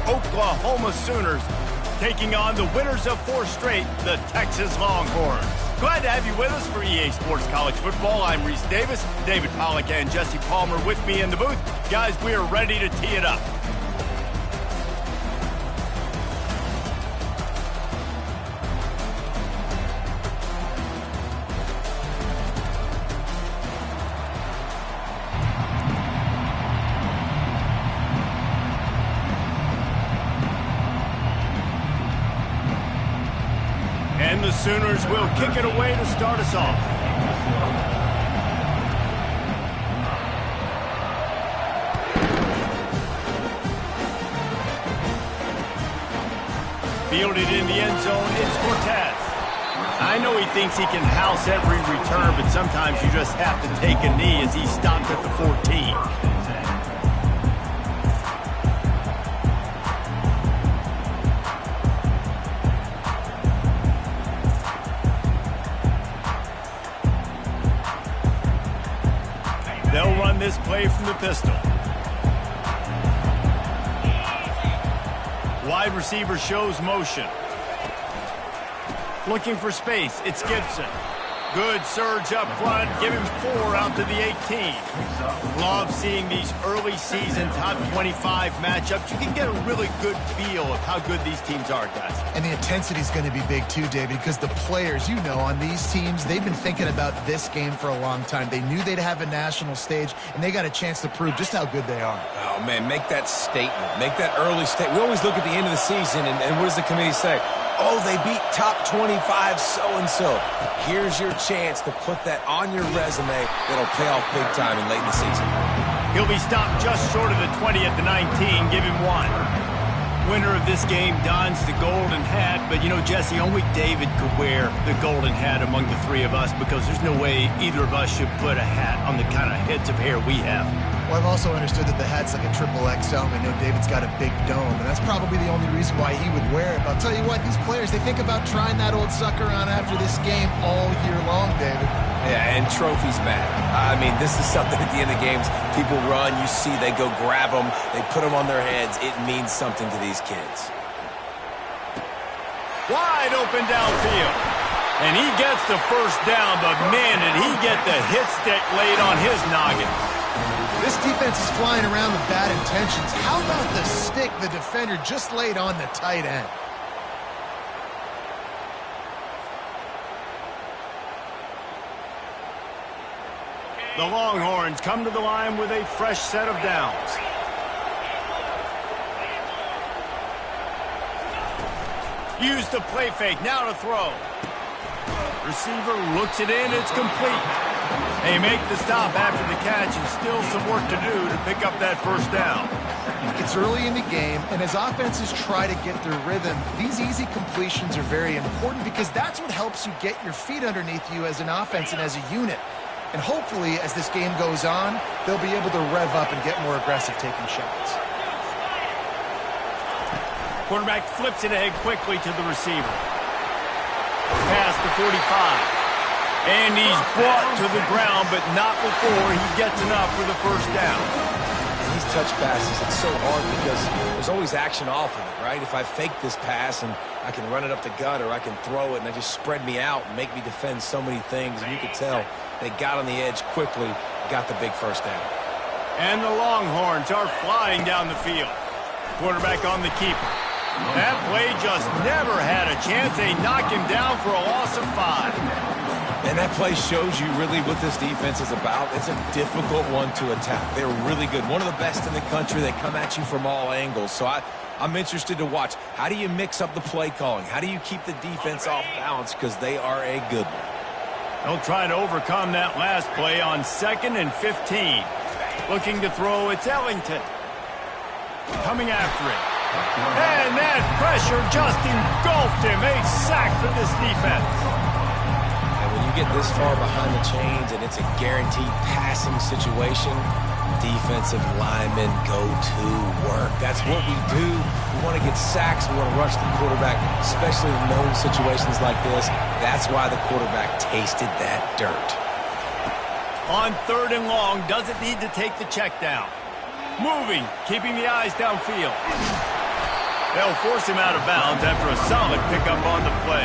Oklahoma Sooners, taking on the winners of 4 straight, the Texas Longhorns. Glad to have you with us for EA Sports College Football. I'm Reese Davis, David Pollack and Jesse Palmer with me in the booth. Guys, we are ready to tee it up. And the Sooners will kick it away to start us off. Fielded in the end zone, it's Cortez. I know he thinks he can house every return, but sometimes you just have to take a knee as he stopped at the 14. They'll run this play from the pistol. Wide receiver shows motion. Looking for space, it's Gibson. Good surge up front, give him 4 out to the 18. Love seeing these early season top 25 matchups. You can get a really good feel of how good these teams are, guys. And the intensity is going to be big too, David, because the players, on these teams, they've been thinking about this game for a long time. They knew they'd have a national stage, and they got a chance to prove just how good they are. Oh, man, make that statement. Make that early statement. We always look at the end of the season, and what does the committee say? Oh, they beat top 25 so-and-so. Here's your chance to put that on your resume. That'll pay off big time in late in the season. He'll be stopped just short of the 20 at the 19. Give him 1. Winner of this game dons the golden hat, but Jesse, only David could wear the golden hat among the 3 of us because there's no way either of us should put a hat on the kind of heads of hair we have. Well, I've also understood that the hat's like a triple XL. I know David's got a big dome, and that's probably the only reason why he would wear it. But I'll tell you what, these players, they think about trying that old sucker on after this game all year long, David. Yeah, and trophies matter. I mean, this is something at the end of games. People run, you see, they go grab them, they put them on their heads. It means something to these kids. Wide open downfield. And he gets the first down, but man, did he get the hit stick laid on his noggin. This defense is flying around with bad intentions. How about the stick the defender just laid on the tight end? The Longhorns come to the line with a fresh set of downs. Use the play fake, now to throw. Receiver looks it in, it's complete. They make the stop after the catch and still some work to do to pick up that first down. It's early in the game, and as offenses try to get their rhythm, these easy completions are very important because that's what helps you get your feet underneath you as an offense and as a unit. And hopefully, as this game goes on, they'll be able to rev up and get more aggressive taking shots. Quarterback flips it ahead quickly to the receiver. Pass to 45. And he's brought to the ground, but not before he gets enough for the first down. And these touch passes, it's so hard because there's always action off of it, right? If I fake this pass and I can run it up the gut or I can throw it and they just spread me out and make me defend so many things, and you could tell they got on the edge quickly, got the big first down. And the Longhorns are flying down the field. Quarterback on the keeper. That play just never had a chance. They knock him down for a loss of 5. And that play shows you really what this defense is about. It's a difficult one to attack. They're really good. One of the best in the country. They come at you from all angles. So I'm interested to watch. How do you mix up the play calling? How do you keep the defense off balance? Because they are a good one. They'll try to overcome that last play on 2nd and 15. Looking to throw, it's Ellington. Coming after it. And that pressure just engulfed him. A sack for this defense. When you get this far behind the chains and it's a guaranteed passing situation, defensive linemen go to work. That's what we do. We want to get sacks. We want to rush the quarterback, especially in known situations like this. That's why the quarterback tasted that dirt. On 3rd and long, doesn't need to take the check down. Moving, keeping the eyes downfield. They'll force him out of bounds after a solid pickup on the play.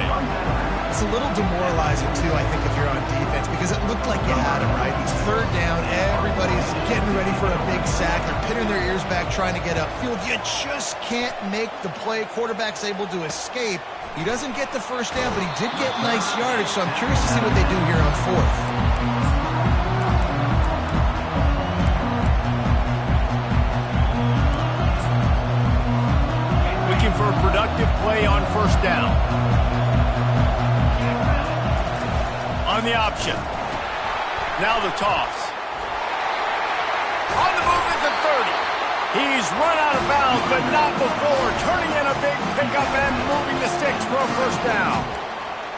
It's a little demoralizing, too, I think, if you're on defense, because it looked like you had him, right? It's third down. Everybody's getting ready for a big sack. They're pinning their ears back, trying to get upfield. You just can't make the play. Quarterback's able to escape. He doesn't get the first down, but he did get nice yardage, so I'm curious to see what they do here on fourth. Looking for a productive play on first down. On the option. Now the toss. On the move at the 30. He's run out of bounds, but not before turning in a big pickup and moving the sticks for a first down.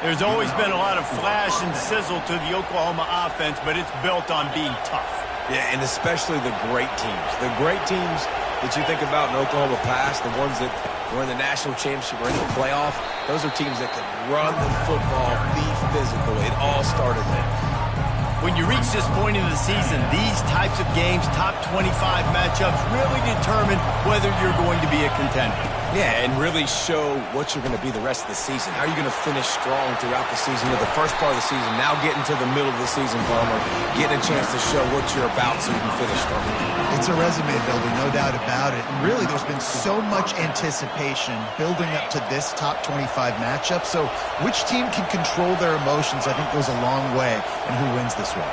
There's always been a lot of flash and sizzle to the Oklahoma offense, but it's built on being tough. Yeah, and especially the great teams. The great teams that you think about in Oklahoma past, the ones that were in the national championship or in the playoff, those are teams that can run the football, be physical. It all started there. When you reach this point in the season, these types of games, top 25 matchups, really determine whether you're going to be a contender. Yeah, and really show what you're going to be the rest of the season. How are you going to finish strong throughout the season, or the first part of the season, now getting to the middle of the season, Palmer, getting a chance to show what you're about so you can finish strong. It's a resume builder, no doubt about it. And really, there's been so much anticipation building up to this top 25 matchup. So which team can control their emotions, I think, goes a long way in who wins this one.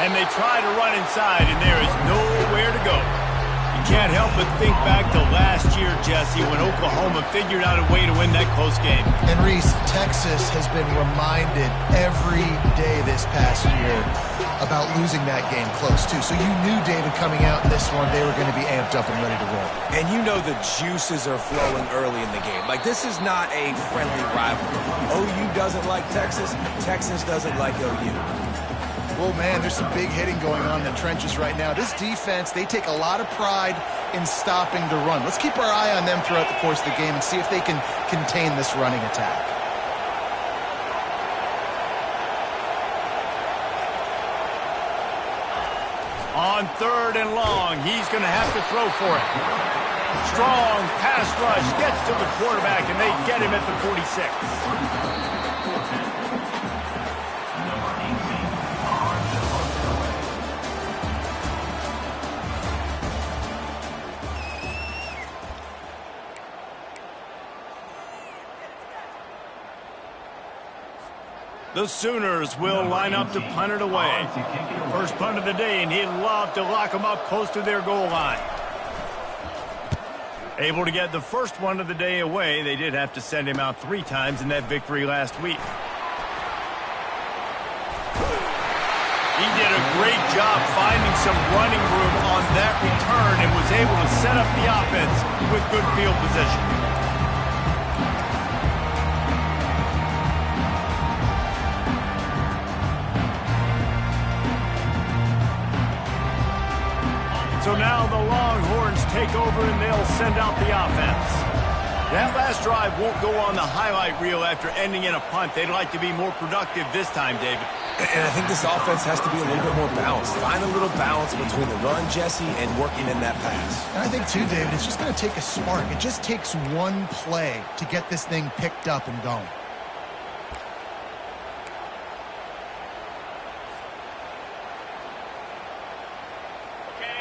And they try to run inside, and there is nowhere to go. You can't help but think back to last year, Jesse, when Oklahoma figured out a way to win that close game. And Reese, Texas has been reminded every day this past year about losing that game close, too. So you knew, David, coming out in this one, they were going to be amped up and ready to roll. And you know the juices are flowing early in the game. Like, this is not a friendly rivalry. OU doesn't like Texas. Texas doesn't like OU. Well, man, there's some big hitting going on in the trenches right now. This defense, they take a lot of pride in stopping the run. Let's keep our eye on them throughout the course of the game and see if they can contain this running attack. On third and long, he's going to have to throw for it. Strong pass rush gets to the quarterback, and they get him at the 46. The Sooners will line up to punt it away. First punt of the day, and he'd love to lock them up close to their goal line. Able to get the first one of the day away. They did have to send him out 3 times in that victory last week. He did a great job finding some running room on that return and was able to set up the offense with good field position. So now the Longhorns take over and they'll send out the offense. That last drive won't go on the highlight reel after ending in a punt. They'd like to be more productive this time, David. And I think this offense has to be a little bit more balanced. Find a little balance between the run, Jesse, and working in that pass. And I think, too, David, it's just going to take a spark. It just takes one play to get this thing picked up and going.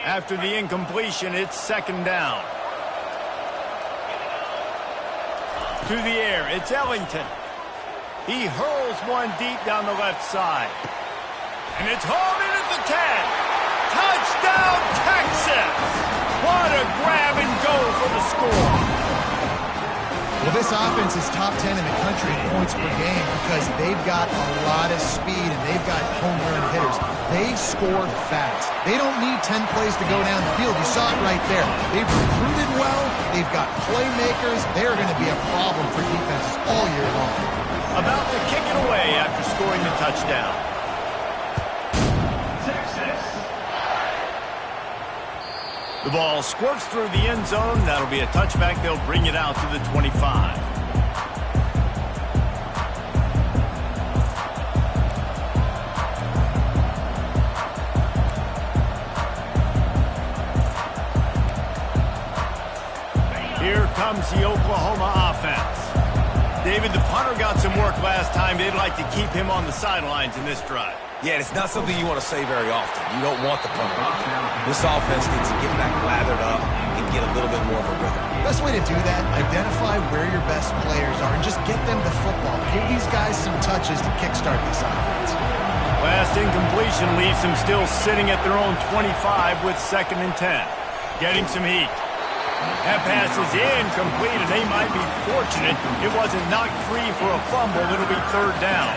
After the incompletion, it's second down. To the air, it's Ellington. He hurls one deep down the left side. And it's hauled in at the 10. Touchdown, Texas! What a grab and go for the score. Well, this offense is top 10 in the country in points per game because they've got a lot of speed and they've got home run hitters. They score fast. They don't need 10 plays to go down the field. You saw it right there. They've recruited well. They've got playmakers. They're going to be a problem for defenses all year long. About to kick it away after scoring the touchdown. The ball squirts through the end zone. That'll be a touchback. They'll bring it out to the 25. comes the Oklahoma offense. David, the punter got some work last time. They'd like to keep him on the sidelines in this drive. Yeah, and it's not something you want to say very often. You don't want the punter. This offense needs to get back lathered up and get a little bit more of a rhythm. Best way to do that, identify where your best players are and just get them the football. Give these guys some touches to kickstart this offense. Last incompletion leaves them still sitting at their own 25 with 2nd and 10. Getting some heat. That pass is incomplete, and they might be fortunate it wasn't knocked free for a fumble. It'll be 3rd down.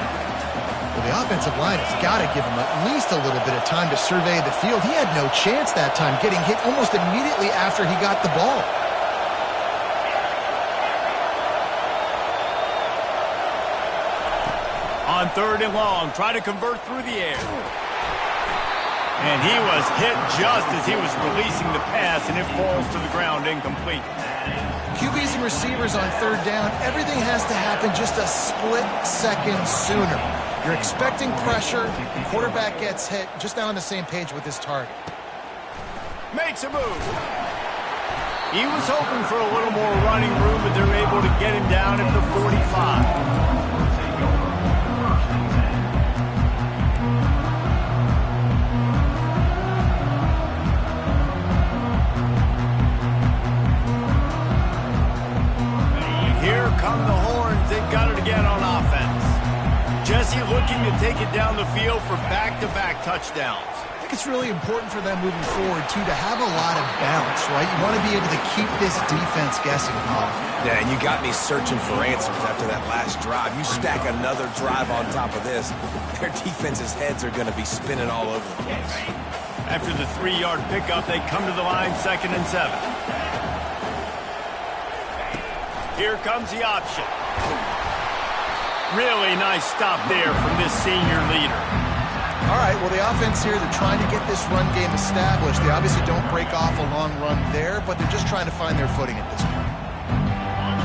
Well, the offensive line has got to give him at least a little bit of time to survey the field. He had no chance that time, getting hit almost immediately after he got the ball. On 3rd and long, try to convert through the air. And he was hit just as he was releasing the pass, and it falls to the ground incomplete. QBs and receivers on 3rd down, everything has to happen just a split second sooner. You're expecting pressure, quarterback gets hit, just not on the same page with his target. Makes a move. He was hoping for a little more running room, but they're able to get him down at the 45. Here come the horns. They've got it again on offense. Jesse looking to take it down the field for back-to-back touchdowns. I think it's really important for them moving forward, too, to have a lot of balance, right? You want to be able to keep this defense guessing, Paul. Yeah, and you got me searching for answers after that last drive. You stack another drive on top of this, their defense's heads are going to be spinning all over the place. After the 3-yard pickup, they come to the line 2nd and 7. Here comes the option. Really nice stop there from this senior leader. All right, well, the offense here, they're trying to get this run game established. They obviously don't break off a long run there, but they're just trying to find their footing at this point.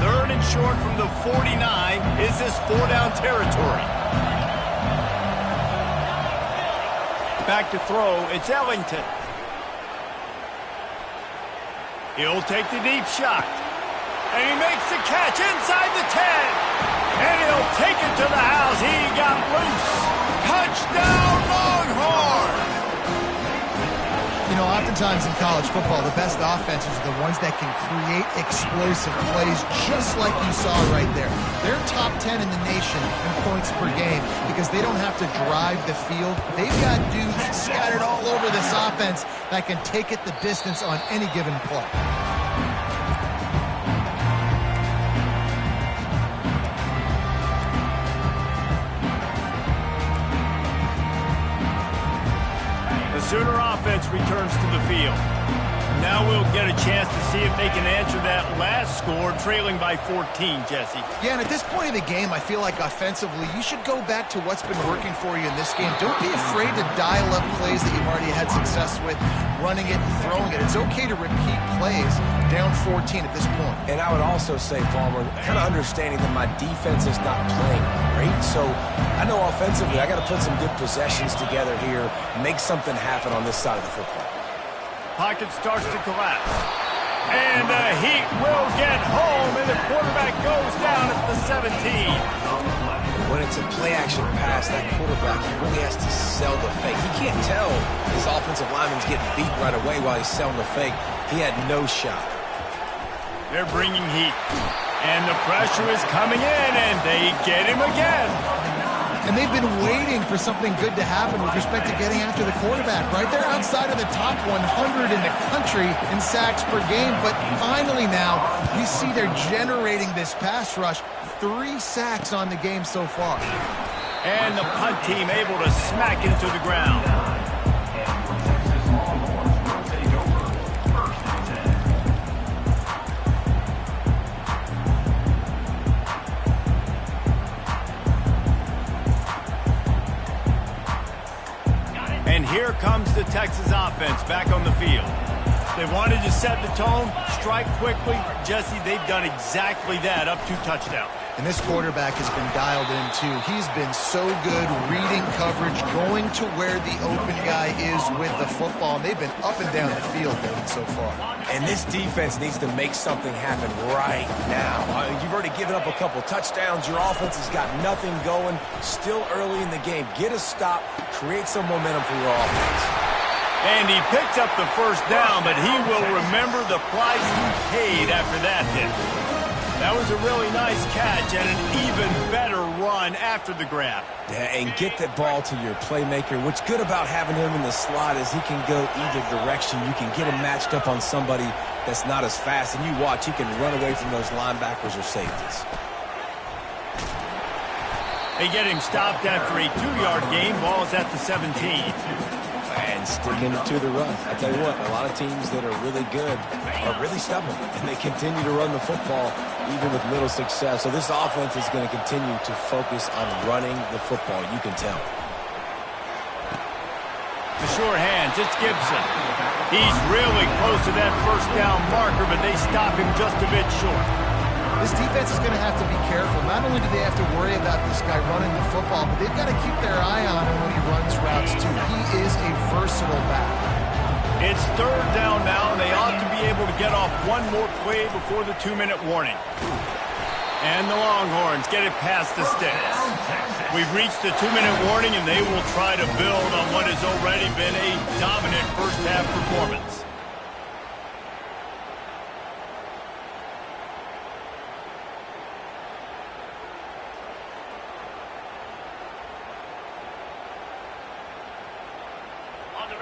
3rd and short from the 49. Is this 4-down territory? Back to throw, it's Ellington. He'll take the deep shot. And he makes the catch inside the 10. And he'll take it to the house. He got loose. Touchdown, Longhorn! You know, oftentimes in college football, the best offenses are the ones that can create explosive plays just like you saw right there. They're top 10 in the nation in points per game because they don't have to drive the field. They've got dudes scattered all over this offense that can take it the distance on any given play. The Sooner offense returns to the field. Now we'll get a chance to see if they can answer that last score, trailing by 14, Jesse. Yeah, and at this point of the game, I feel like offensively, you should go back to what's been working for you in this game. Don't be afraid to dial up plays that you've already had success with, running it and throwing it. It's okay to repeat plays down 14 at this point. And I would also say, Palmer, kind of understanding that my defense is not playing great, so I know offensively I got to put some good possessions together here, make something happen on this side of the football. Pocket starts to collapse. And the Heat will get home, and the quarterback goes down at the 17. When it's a play-action pass, that quarterback really has to sell the fake. He can't tell his offensive lineman's getting beat right away while he's selling the fake. He had no shot. They're bringing heat. And the pressure is coming in, and they get him again. And they've been waiting for something good to happen with respect to getting after the quarterback, right? They're outside of the top 100 in the country in sacks per game, but finally now you see they're generating this pass rush. 3 sacks on the game so far. And the punt team able to smack into the ground. And here comes the Texas offense back on the field. They wanted to set the tone, strike quickly. Jesse, they've done exactly that, up 2 touchdowns. And this quarterback has been dialed in, too. He's been so good reading coverage, going to where the open guy is with the football. And they've been up and down the field, David, so far. And this defense needs to make something happen right now. You've already given up a couple touchdowns. Your offense has got nothing going. Still early in the game. Get a stop. Create some momentum for your offense. And he picked up the first down, but he will remember the price he paid after that hit. That was a really nice catch and an even better run after the grab. Yeah, and get that ball to your playmaker. What's good about having him in the slot is he can go either direction. You can get him matched up on somebody that's not as fast, and you watch, he can run away from those linebackers or safeties. They get him stopped after a 2-yard gain. Ball's at the 17. And sticking to the run. I tell you what, a lot of teams that are really good are really stubborn, and they continue to run the football even with little success. So this offense is going to continue to focus on running the football. You can tell. The sure hands, it's Gibson. He's really close to that first down marker, but they stop him just a bit short. This defense is going to have to be careful. Not only do they have to worry about this guy running the football, but they've got to keep their eye on him when he runs routes, too. He is a versatile back. It's third down now, and they ought to be able to get off one more play before the 2-minute warning. And the Longhorns get it past the sticks. We've reached the 2-minute warning, and they will try to build on what has already been a dominant first-half performance.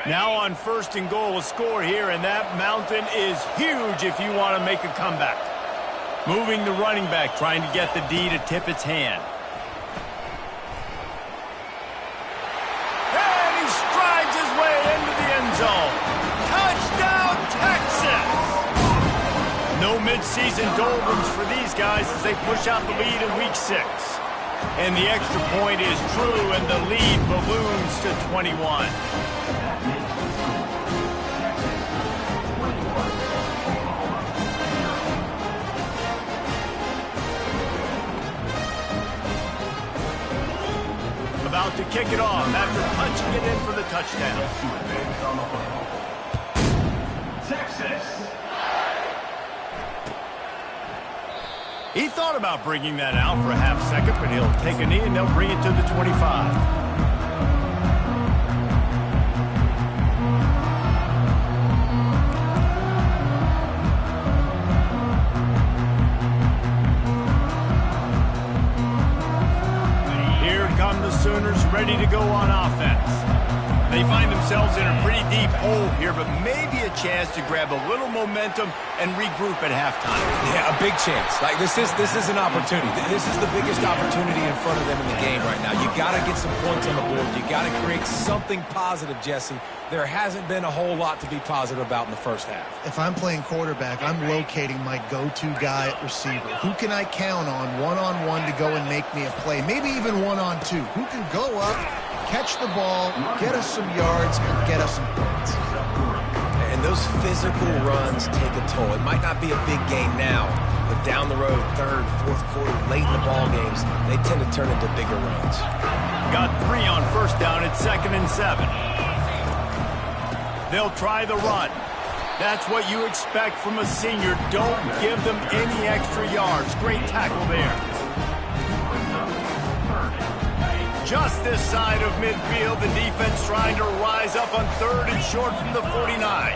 Now on first and goal, a score here, and that mountain is huge if you want to make a comeback. Moving the running back, trying to get the D to tip its hand. And he strides his way into the end zone. Touchdown, Texas! No midseason doldrums for these guys as they push out the lead in Week 6. And the extra point is true, and the lead balloons to 21. About to kick it off after punching it in for the touchdown. Texas. He thought about bringing that out for a half second, but he'll take a knee and they'll bring it to the 25. Sooners ready to go on offense. They find themselves in a pretty deep hole here, but maybe a chance to grab a little momentum and regroup at halftime. Yeah, a big chance. Like this is an opportunity. This is the biggest opportunity in front of them in the game right now. You got to get some points on the board. You got to create something positive, Jesse. There hasn't been a whole lot to be positive about in the first half. If I'm playing quarterback, I'm locating my go-to guy at receiver. Who can I count on one-on-one to go and make me a play? Maybe even one-on-two. Who can go up, catch the ball, get us some yards, and get us some points? And those physical runs take a toll. It might not be a big game now, but down the road, third, fourth quarter, late in the ball games, they tend to turn into bigger runs. Got 3 on first down at 2nd and 7. They'll try the run. That's what you expect from a senior. Don't give them any extra yards. Great tackle there. Just this side of midfield, the defense trying to rise up on 3rd and short from the 49.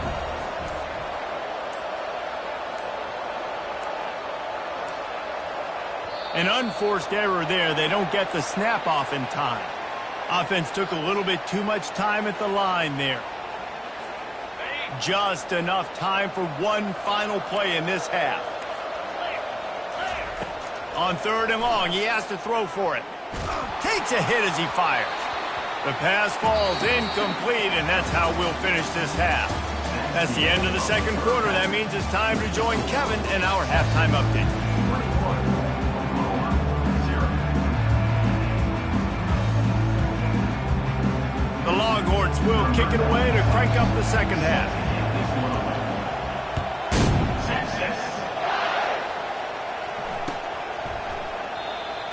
An unforced error there. They don't get the snap off in time. Offense took a little bit too much time at the line there. Just enough time for one final play in this half. On 3rd and long, he has to throw for it. Takes a hit as he fires. The pass falls incomplete, and that's how we'll finish this half. That's the end of the second quarter. That means it's time to join Kevin in our halftime update. The Longhorns will kick it away to crank up the second half.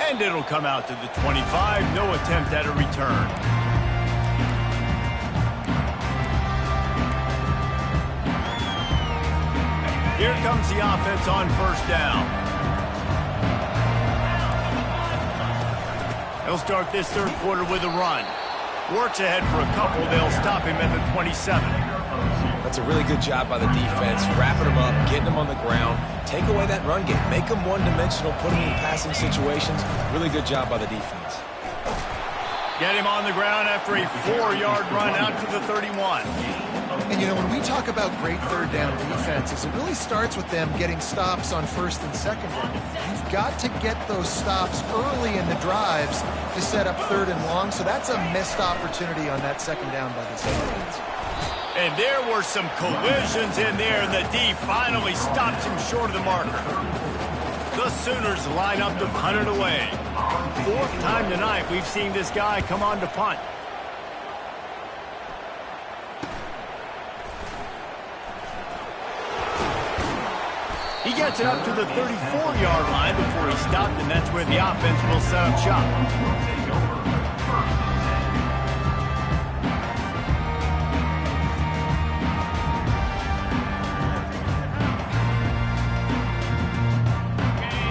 And it'll come out to the 25. No attempt at a return. Here comes the offense on first down. He'll start this third quarter with a run. Works ahead for a couple. They'll stop him at the 27. That's a really good job by the defense, wrapping him up, getting him on the ground. Take away that run game. Make him one-dimensional, put him in passing situations. Really good job by the defense. Get him on the ground after a 4-yard run out to the 31. And, you know, when we talk about great third down defenses, it really starts with them getting stops on first and second down. You've got to get those stops early in the drives to set up third and long, so that's a missed opportunity on that second down by this defense. And there were some collisions in there, and the D finally stops him short of the marker. The Sooners line up to punt it away. Fourth time tonight we've seen this guy come on to punt. He gets it up to the 34-yard line before he stopped, and that's where the offense will set up shop.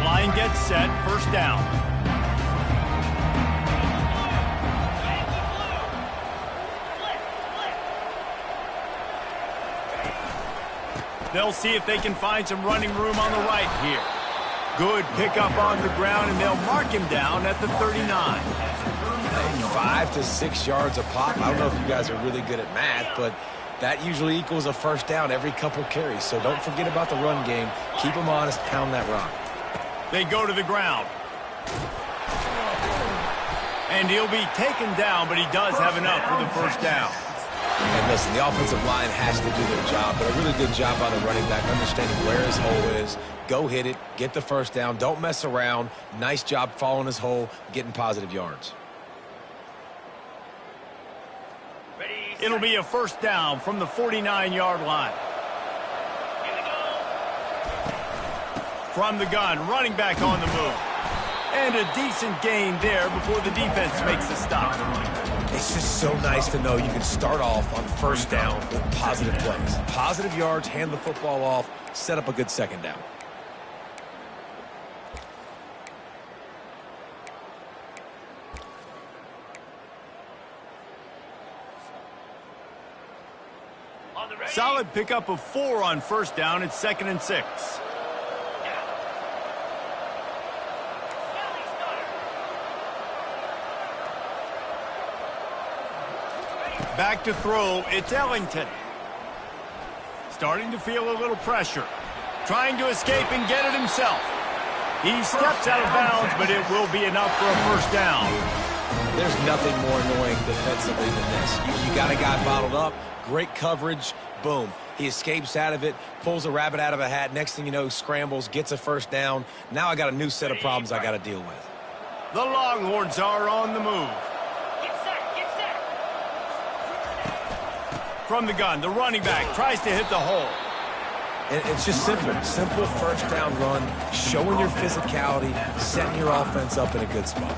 Line gets set, first down. They'll see if they can find some running room on the right here. Good pickup on the ground, and they'll mark him down at the 39. 5 to 6 yards a pop. I don't know if you guys are really good at math, but that usually equals a first down every couple carries. So don't forget about the run game. Keep them honest, pound that rock. They go to the ground. And he'll be taken down, but he does have enough for the first down. And listen, the offensive line has to do their job, but a really good job by the running back, understanding where his hole is. Go hit it, get the first down, don't mess around. Nice job following his hole, getting positive yards. It'll be a first down from the 49-yard line. From the gun, running back on the move. And a decent gain there before the defense makes the stop. It's just so nice to know you can start off on first down with positive plays. Positive yards, hand the football off, set up a good second down. Solid pickup of 4 on first down. It's 2nd and 6. Back to throw, it's Ellington. Starting to feel a little pressure. Trying to escape and get it himself. He steps out of bounds, but it will be enough for a first down. There's nothing more annoying defensively than this. You got a guy bottled up, great coverage, boom. He escapes out of it, pulls a rabbit out of a hat. Next thing you know, scrambles, gets a first down. Now I got a new set of problems I got to deal with. The Longhorns are on the move. From the gun, the running back tries to hit the hole. And it's just simple first down run, showing your physicality, setting your offense up in a good spot.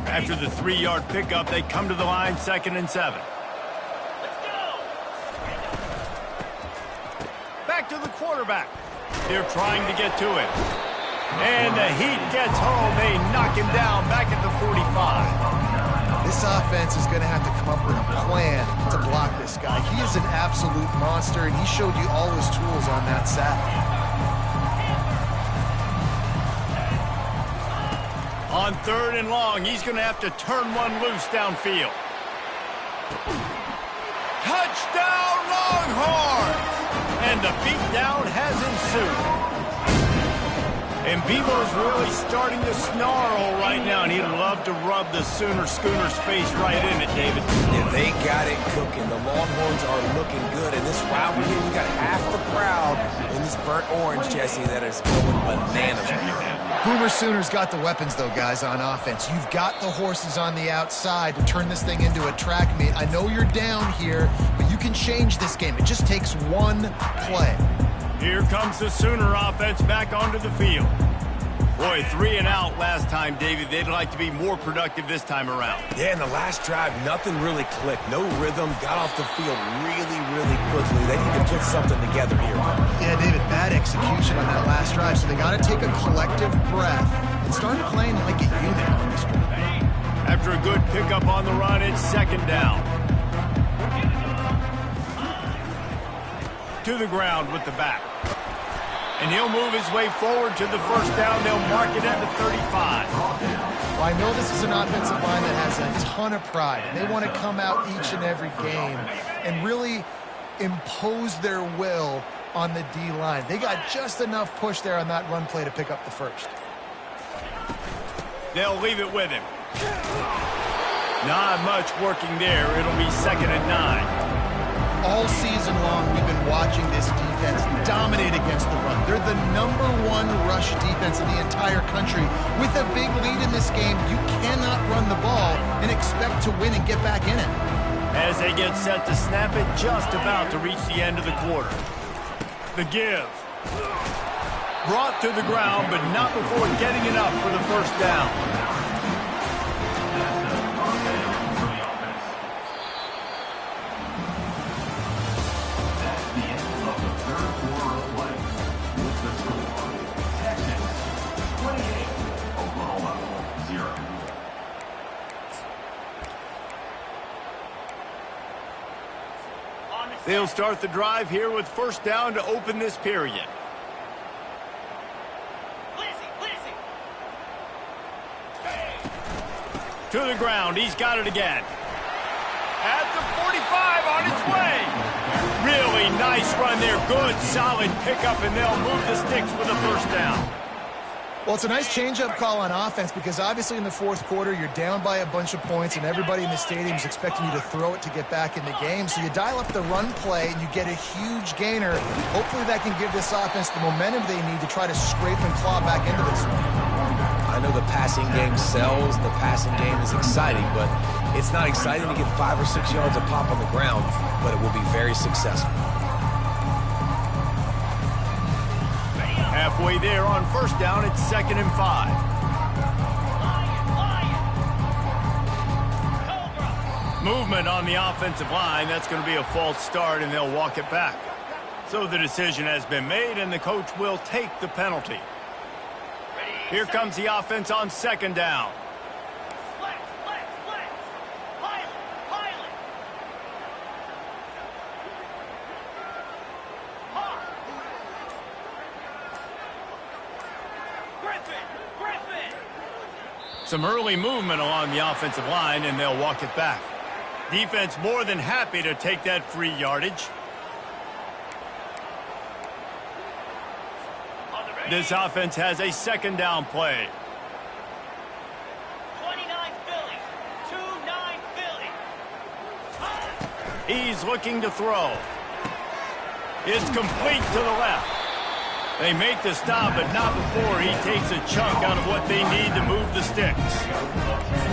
After the 3-yard pickup, they come to the line, 2nd and 7. Back to the quarterback. They're trying to get to it. And the heat gets home. They knock him down back at the 45. This offense is going to have to come up with a plan to block this guy. He is an absolute monster, and he showed you all his tools on that sack. On 3rd and long, he's going to have to turn one loose downfield. Touchdown, Longhorns! And the beatdown has ensued. And Bevo's really starting to snarl right now, and he'd love to rub the Schooner's face right in it, David. Yeah, they got it cooking. The Longhorns are looking good. And this rivalry, we got half the crowd in this burnt orange, Jesse, that is going bananas right now. Boomer Sooners got the weapons, though, guys, on offense. You've got the horses on the outside to turn this thing into a track meet. I know you're down here, but you You can change this game. It just takes one play. Here comes the Sooner offense back onto the field. Boy, 3 and out last time, David. They'd like to be more productive this time around. Yeah, in the last drive, nothing really clicked. No rhythm, got off the field really, really quickly. They need to put something together here. Yeah, David, bad execution on that last drive, so they got to take a collective breath and start playing like a unit on this one. After a good pickup on the run, it's second down. To the ground with the back. And he'll move his way forward to the first down. They'll mark it at the 35. Well, I know this is an offensive line that has a ton of pride, and they want to come out each and every game and really impose their will on the D-line. They got just enough push there on that run play to pick up the first. They'll leave it with him. Not much working there. It'll be second and 9. All season long, we've been watching this defense dominate against the run. They're the #1 rush defense in the entire country. With a big lead in this game, you cannot run the ball and expect to win and get back in it. As they get set to snap it, just about to reach the end of the quarter. The give. Brought to the ground, but not before getting it up for the first down. They'll start the drive here with first down to open this period. To the ground. He's got it again. At the 45 on its way. Really nice run there. Good, solid pickup, and they'll move the sticks with a first down. Well, it's a nice change-up call on offense because obviously in the fourth quarter, you're down by a bunch of points and everybody in the stadium is expecting you to throw it to get back in the game. So you dial up the run play and you get a huge gainer. Hopefully that can give this offense the momentum they need to try to scrape and claw back into this one. I know the passing game sells, the passing game is exciting, but it's not exciting to get 5 or 6 yards of pop on the ground, but it will be very successful. Halfway there on first down, it's second and 5. Movement on the offensive line. That's going to be a false start, and they'll walk it back. So the decision has been made, and the coach will take the penalty. Here comes the offense on second down. Some early movement along the offensive line, and they'll walk it back. Defense more than happy to take that free yardage. This offense has a second down play. 29 Philly, 2-9 Philly. He's looking to throw. It's complete to the left. They make the stop, but not before he takes a chunk out of what they need to move the sticks.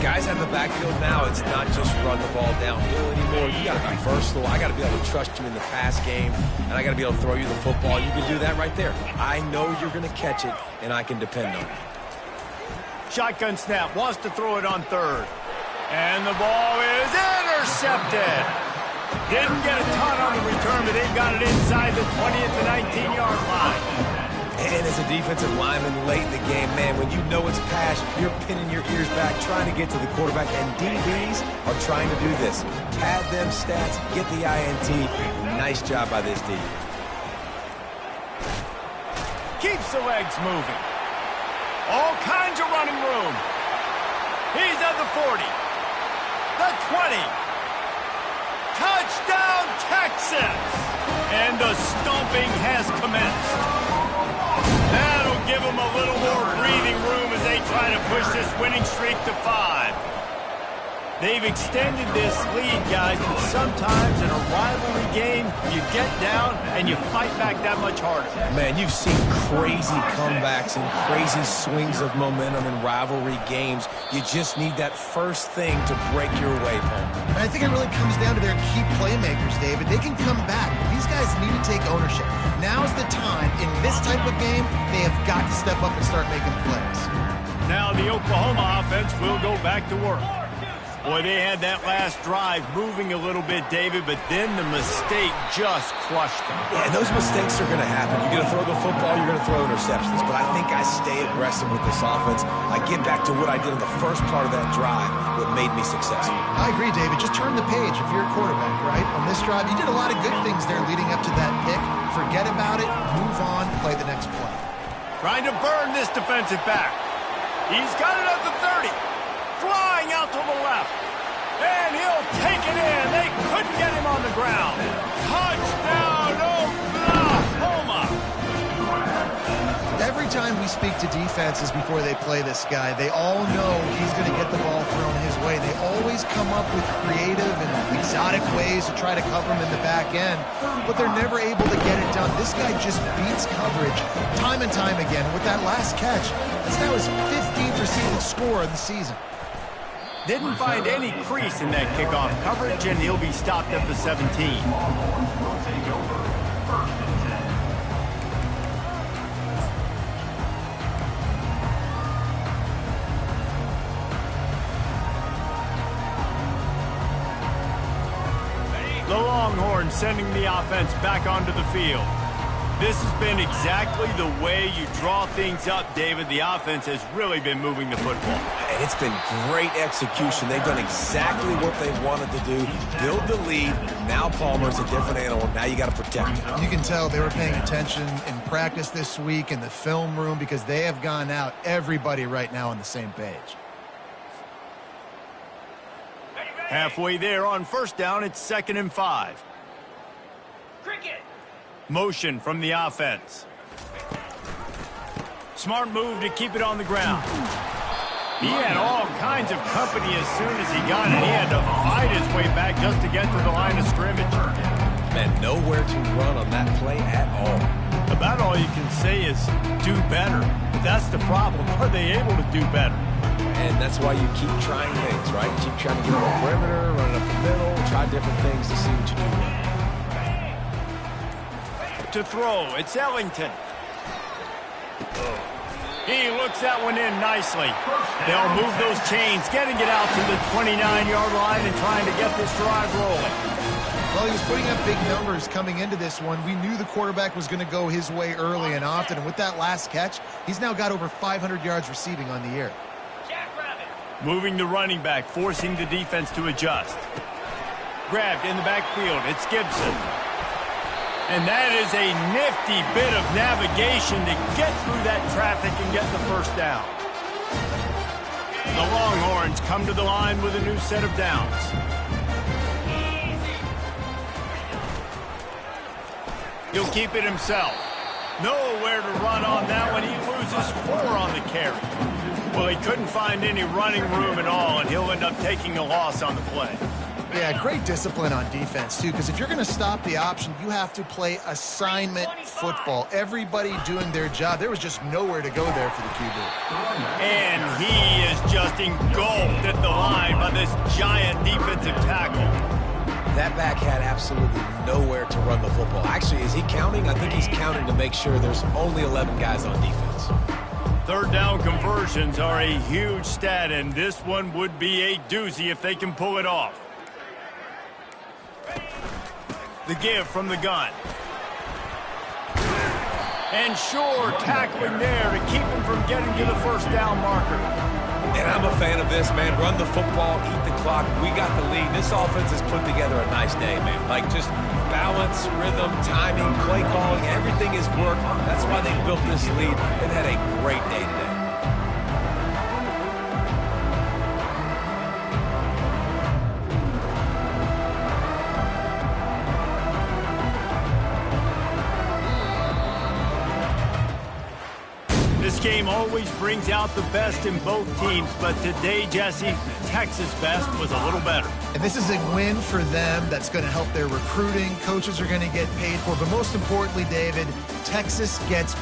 Guys have the backfield now. It's not just run the ball downhill anymore. You got to be versatile. I got to be able to trust you in the pass game, and I got to be able to throw you the football. You can do that right there. I know you're going to catch it, and I can depend on it. Shotgun snap, wants to throw it on third. And the ball is intercepted. Didn't get a ton on the return, but they've got it inside the 20 at the 19-yard line. And as a defensive lineman late in the game, man, when you know it's pass, you're pinning your ears back, trying to get to the quarterback, and DBs are trying to do this. Pad them stats, get the INT. Nice job by this D. Keeps the legs moving. All kinds of running room. He's at the 40. The 20. Touchdown, Texas! And the stomping has commenced. That'll give them a little more breathing room as they try to push this winning streak to 5. They've extended this lead, guys, and sometimes in a rivalry game, you get down and you fight back that much harder. Man, you've seen crazy comebacks and crazy swings of momentum in rivalry games. You just need that first thing to break your way, Paul. And I think it really comes down to their key playmakers, David. They can come back, but these guys need to take ownership. Now's the time. In this type of game, they have got to step up and start making plays. Now the Oklahoma offense will go back to work. Boy, they had that last drive moving a little bit, David, but then the mistake just crushed them. Yeah, and those mistakes are going to happen. You're going to throw the football, you're going to throw interceptions. But I think I stay aggressive with this offense. I get back to what I did in the first part of that drive, what made me successful. I agree, David. Just turn the page if you're a quarterback, right? On this drive, you did a lot of good things there leading up to that pick. Forget about it, move on, play the next play. Trying to burn this defensive back. He's got it at the 30. Flying out to the left. And he'll take it in. They couldn't get him on the ground. Touchdown, Oklahoma. Every time we speak to defenses before they play this guy, they all know he's going to get the ball thrown his way. They always come up with creative and exotic ways to try to cover him in the back end, but they're never able to get it done. This guy just beats coverage time and time again. With that last catch, that's now his 15th receiving score of the season. Didn't find any crease in that kickoff coverage, and he'll be stopped at the 17. The Longhorns sending the offense back onto the field. This has been exactly the way you draw things up, David. The offense has really been moving the football. And it's been great execution. They've done exactly what they wanted to do. Build the lead. Now Palmer's a different animal. Now you got to protect him. You can tell they were paying attention in practice this week in the film room because they have gone out, everybody right now on the same page. Halfway there on first down, it's 2nd and 5. Cricket. Motion from the offense. Smart move to keep it on the ground. He had all kinds of company as soon as he got it. He had to fight his way back just to get to the line of scrimmage. Man, nowhere to run on that play at all. About all you can say is do better. That's the problem. Are they able to do better? And that's why you keep trying things, right? Keep trying to get on the perimeter, run up the middle, try different things to see what you do. To throw, it's Ellington. He looks that one in nicely. They'll move those chains, getting it out to the 29-yard line and trying to get this drive rolling. Well, he was putting up big numbers coming into this one. We knew the quarterback was going to go his way early and often, and with that last catch, he's now got over 500 yards receiving on the year. Moving the running back, forcing the defense to adjust. Grabbed in the backfield, it's Gibson. And that is a nifty bit of navigation to get through that traffic and get the first down. The Longhorns come to the line with a new set of downs. He'll keep it himself. Nowhere to run on that one. He loses 4 on the carry. Well, he couldn't find any running room at all, and he'll end up taking a loss on the play. Yeah, great discipline on defense, too, because if you're going to stop the option, you have to play assignment football. Everybody doing their job. There was just nowhere to go there for the QB. And he is just engulfed at the line by this giant defensive tackle. That back had absolutely nowhere to run the football. Actually, is he counting? I think he's counting to make sure there's only 11 guys on defense. Third down conversions are a huge stat, and this one would be a doozy if they can pull it off. The give from the gun. And sure, tackling there to keep him from getting to the first down marker. And I'm a fan of this, man. Run the football, eat the clock. We got the lead. This offense has put together a nice day, man. Like just balance, rhythm, timing, play calling, everything is worked. That's why they built this lead. They've had a great day today. game always brings out the best in both teams, but today, Jesse, Texas' best was a little better. And this is a win for them that's going to help their recruiting. Coaches are going to get paid for. But most importantly, David, Texas gets